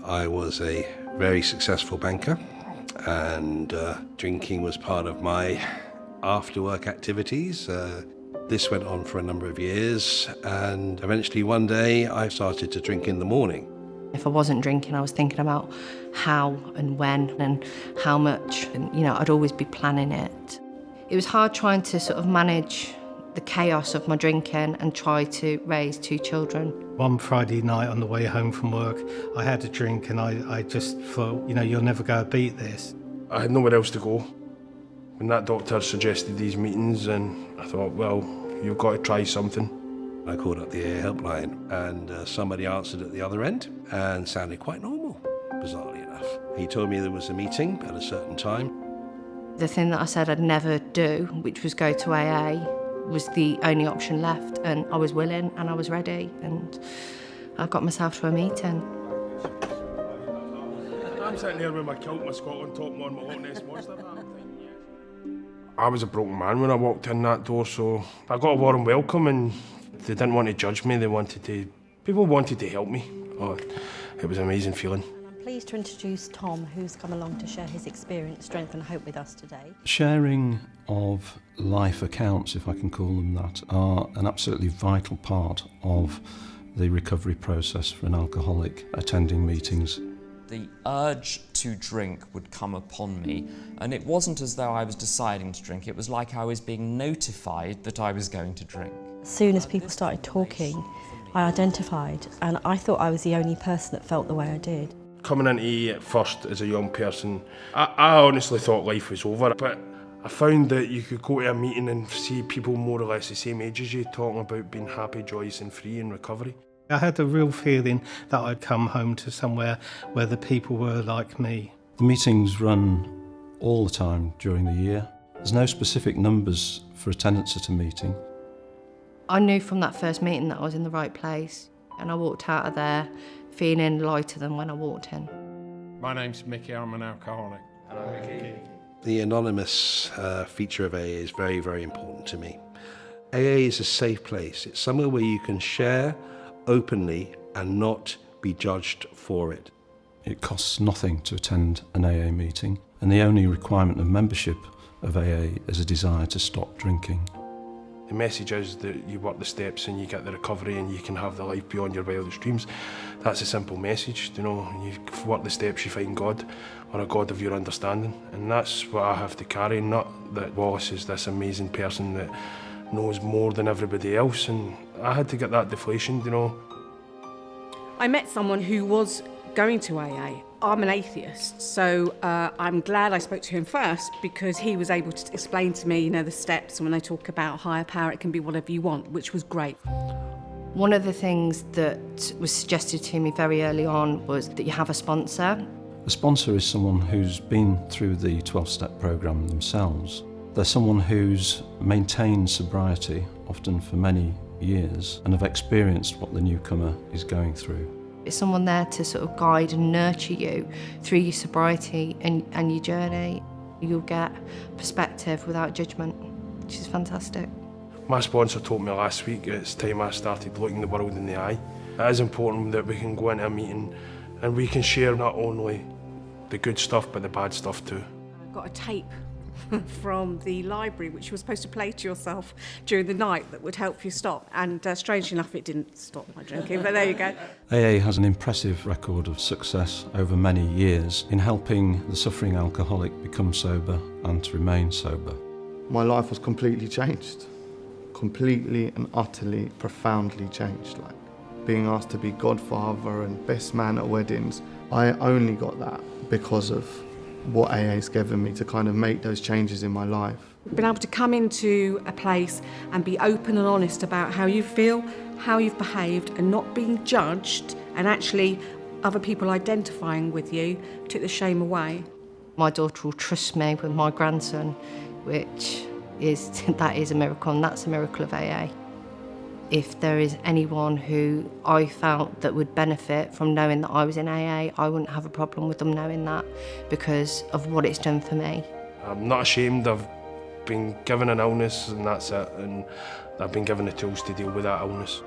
I was a very successful banker, and drinking was part of my after-work activities. This went on for a number of years, and eventually one day I started to drink in the morning. If I wasn't drinking, I was thinking about how and when and how much, and I'd always be planning it. It was hard trying to sort of manage the chaos of my drinking and try to raise 2 children. One Friday night on the way home from work, I had a drink and I just thought, you'll never go beat this. I had nowhere else to go. When that doctor suggested these meetings, and I thought, well, you've got to try something. I called up the AA Helpline, and somebody answered at the other end and sounded quite normal, bizarrely enough. He told me there was a meeting at a certain time. The thing that I said I'd never do, which was go to AA, was the only option left, and I was willing and I was ready, and I got myself to a meeting. I'm sitting there with my kilt, my Scotland top on, my Loch Ness Monster. I was a broken man when I walked in that door, so I got a warm welcome, and they didn't want to judge me, people wanted to help me. Oh, it was an amazing feeling. I'm pleased to introduce Tom, who's come along to share his experience, strength and hope with us today. Sharing of life accounts, if I can call them that, are an absolutely vital part of the recovery process for an alcoholic attending meetings. The urge to drink would come upon me, and it wasn't as though I was deciding to drink, it was like I was being notified that I was going to drink. As soon as people started talking, I identified, and I thought I was the only person that felt the way I did. Coming into AA at first as a young person, I honestly thought life was over, but I found that you could go to a meeting and see people more or less the same age as you talking about being happy, joyous and free in recovery. I had a real feeling that I'd come home to somewhere where the people were like me. The meetings run all the time during the year. There's no specific numbers for attendance at a meeting. I knew from that first meeting that I was in the right place, and I walked out of there feeling lighter than when I walked in. My name's Mickey, I'm an alcoholic. Hello, Mickey. The anonymous feature of AA is very, very important to me. AA is a safe place. It's somewhere where you can share openly and not be judged for it. It costs nothing to attend an AA meeting, and the only requirement of membership of AA is a desire to stop drinking. The message is that you work the steps and you get the recovery and you can have the life beyond your wildest dreams. That's a simple message, you work the steps, you find God, or a God of your understanding. And that's what I have to carry, not that Wallace is this amazing person that knows more than everybody else, and I had to get that deflation, I met someone who was going to AA. I'm an atheist, so I'm glad I spoke to him first, because he was able to explain to me, the steps, and when they talk about higher power, it can be whatever you want, which was great. One of the things that was suggested to me very early on was that you have a sponsor. A sponsor is someone who's been through the 12-step programme themselves. They're someone who's maintained sobriety, often for many years, and have experienced what the newcomer is going through. It's someone there to sort of guide and nurture you through your sobriety and your journey. You'll get perspective without judgment, which is fantastic. My sponsor told me last week it's time I started looking the world in the eye. It is important that we can go into a meeting and we can share not only the good stuff but the bad stuff too. I got a tape from the library which you were supposed to play to yourself during the night that would help you stop, and strangely enough it didn't stop my drinking, but there you go. AA has an impressive record of success over many years in helping the suffering alcoholic become sober and to remain sober. My life was completely changed, completely and utterly, profoundly changed. Like being asked to be godfather and best man at weddings, I only got that because of what AA's given me to kind of make those changes in my life. Being able to come into a place and be open and honest about how you feel, how you've behaved, and not being judged, and actually other people identifying with you, took the shame away. My daughter will trust me with my grandson, that is a miracle, and that's a miracle of AA. If there is anyone who I felt that would benefit from knowing that I was in AA, I wouldn't have a problem with them knowing that because of what it's done for me. I'm not ashamed. I've been given an illness and that's it, and I've been given the tools to deal with that illness.